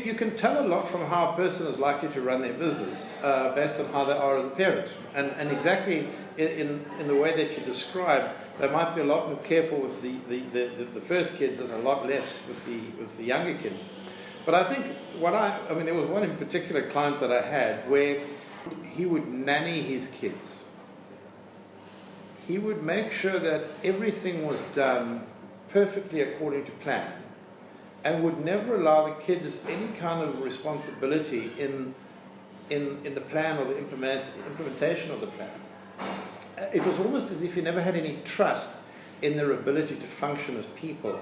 You can tell a lot from how a person is likely to run their business based on how they are as a parent. And exactly in the way that you describe, they might be a lot more careful with the first kids and a lot less with the younger kids. But I think I mean, there was one in particular client that I had where he would nanny his kids. He would make sure that everything was done perfectly according to plan, and would never allow the kids any kind of responsibility in the plan or the implementation of the plan. It was almost as if he never had any trust in their ability to function as people.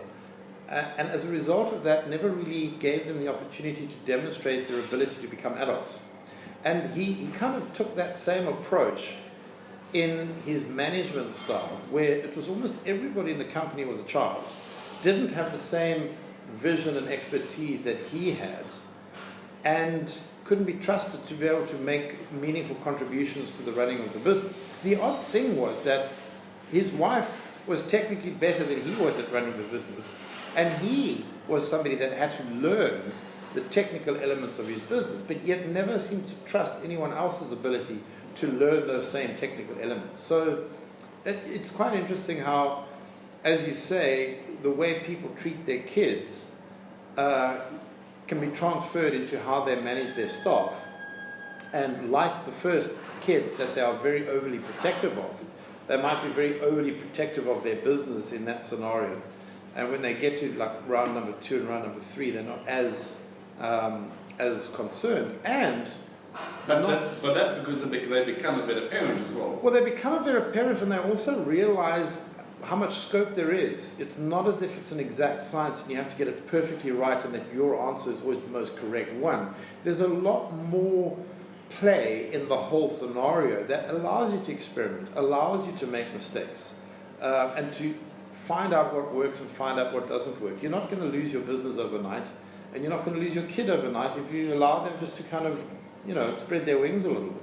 And as a result of that, never really gave them the opportunity to demonstrate their ability to become adults. And he kind of took that same approach in his management style, where it was almost everybody in the company was a child, didn't have the same vision and expertise that he had, and couldn't be trusted to be able to make meaningful contributions to the running of the business. The odd thing was that his wife was technically better than he was at running the business, and he was somebody that had to learn the technical elements of his business, but yet never seemed to trust anyone else's ability to learn those same technical elements. So it's quite interesting how, as you say, the way people treat their kids can be transferred into how they manage their staff. And like the first kid that they are very overly protective of, they might be very overly protective of their business in that scenario. And when they get to like round number 2 and round number 3, they're not as concerned. But that's because they become a better parent as well. Well, they become a better parent, and they also realize how much scope there is. It's not as if it's an exact science and you have to get it perfectly right and that your answer is always the most correct one. There's a lot more play in the whole scenario that allows you to experiment, allows you to make mistakes, and to find out what works and find out what doesn't work. You're not going to lose your business overnight, and you're not going to lose your kid overnight if you allow them just to kind of, spread their wings a little bit.